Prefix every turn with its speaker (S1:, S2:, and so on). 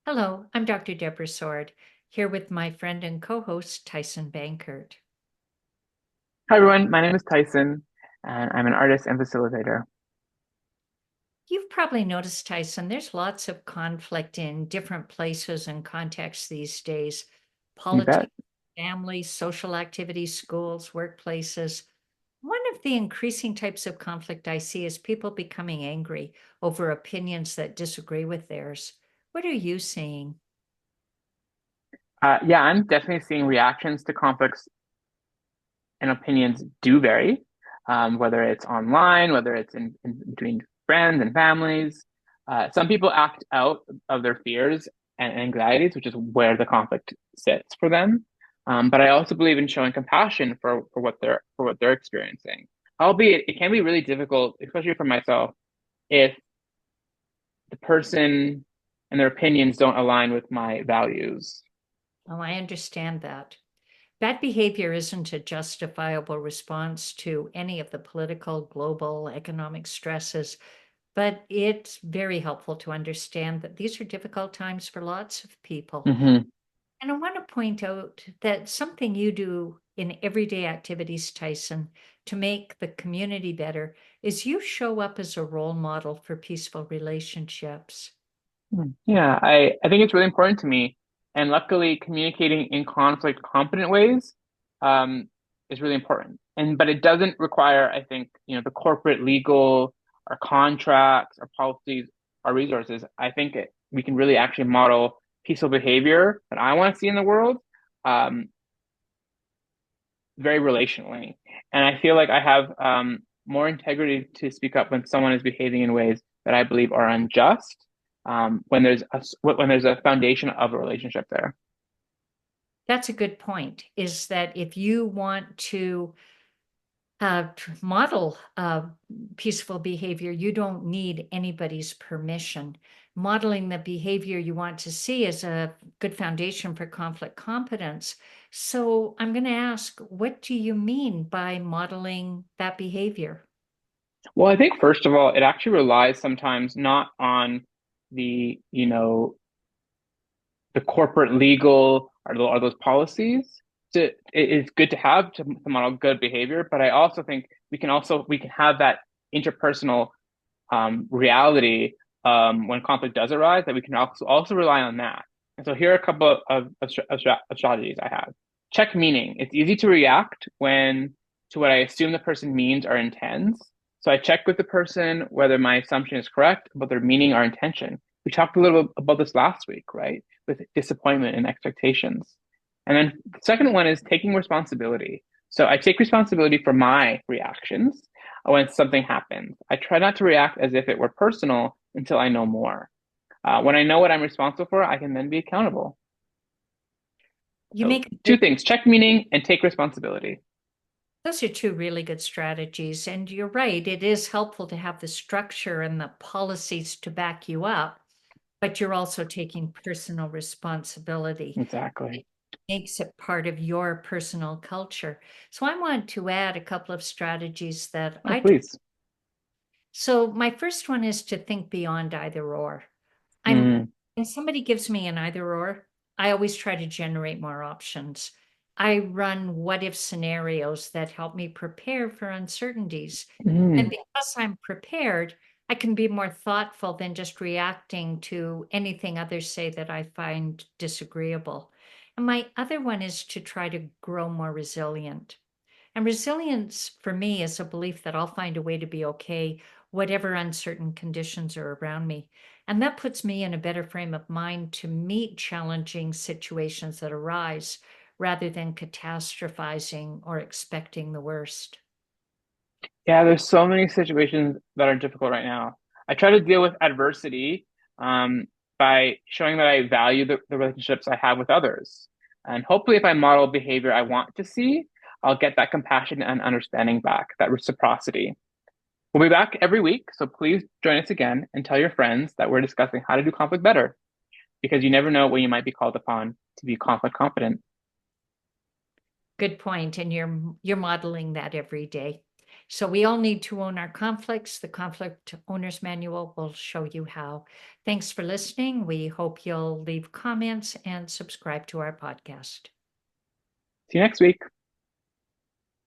S1: Hello, I'm Dr. Deborah Sword, here with my friend and co-host Tyson Bankert.
S2: Hi everyone, my name is Tyson, and I'm an artist and facilitator.
S1: You've probably noticed, Tyson, there's lots of conflict in different places and contexts these days.
S2: You bet.
S1: Politics, families, social activities, schools, workplaces. One of the increasing types of conflict I see is people becoming angry over opinions that disagree with theirs. What are you seeing?
S2: Yeah, I'm definitely seeing reactions to conflicts and opinions do vary, whether it's online, whether it's in between friends and families. Some people act out of their fears and anxieties, which is where the conflict sits for them. But I also believe in showing compassion for what they're experiencing. Albeit, it can be really difficult, especially for myself, if the person and their opinions don't align with my values.
S1: Oh, I understand that. Bad behavior isn't a justifiable response to any of the political, global, economic stresses, but it's very helpful to understand that these are difficult times for lots of people.
S2: Hmm.
S1: And I want to point out that something you do in everyday activities, Tyson, to make the community better is you show up as a role model for peaceful relationships.
S2: Yeah, I think it's really important to me. And luckily, communicating in conflict competent ways um, is really important. But it doesn't require, I think, the corporate legal, our contracts, our policies, our resources. I think we can really actually model peaceful behavior that I want to see in the world um, very relationally. And I feel like I have more integrity to speak up when someone is behaving in ways that I believe are unjust, when there's a foundation of a relationship there.
S1: That's a good point, is that if you want to model peaceful behavior, you don't need anybody's permission. Modeling the behavior you want to see is a good foundation for conflict competence. So I'm going to ask, what do you mean by modeling that behavior?
S2: Well, I think first of all, it actually relies sometimes not on the corporate legal or those policies. It's good to have to model good behavior, but I also think we can have that interpersonal reality when conflict does arise, that we can also rely on that. And so here are a couple of strategies I have. Check meaning. It's easy to react when to what I assume the person means or intends. So I check with the person whether my assumption is correct about their meaning or intention. We talked a little bit about this last week, right? With disappointment and expectations. And then the second one is taking responsibility. So I take responsibility for my reactions when something happens. I try not to react as if it were personal until I know more. When I know what I'm responsible for, I can then be accountable.
S1: You
S2: So,
S1: make a
S2: two
S1: good,
S2: things: check meaning and take responsibility.
S1: those are two really good strategies. And you're right, it is helpful to have the structure and the policies to back you up, but you're also taking personal responsibility.
S2: Exactly.
S1: Makes it part of your personal culture. So I want to add a couple of strategies that
S2: Oh,
S1: I do.
S2: please.
S1: So my first one is to think beyond either or. I'm
S2: Mm,
S1: When somebody gives me an either or, I always try to generate more options. I run what if scenarios that help me prepare for uncertainties. And
S2: mm.
S1: because I'm prepared, I can be more thoughtful than just reacting to anything others say that I find disagreeable. And my other one is to try to grow more resilient. And resilience for me is a belief that I'll find a way to be okay, whatever uncertain conditions are around me. And that puts me in a better frame of mind to meet challenging situations that arise rather than catastrophizing or expecting the worst.
S2: Yeah, there's so many situations that are difficult right now. I try to deal with adversity um, by showing that I value the relationships I have with others. And hopefully, if I model behavior I want to see, I'll get that compassion and understanding back, that reciprocity. We'll be back every week, so please join us again and tell your friends that we're discussing how to do conflict better, because you never know when you might be called upon to be conflict competent.
S1: Good point, and you're modeling that every day. So we all need to own our conflicts. The Conflict Owner's Manual will show you how. Thanks for listening. We hope you'll leave comments and subscribe to our podcast.
S2: See you next week.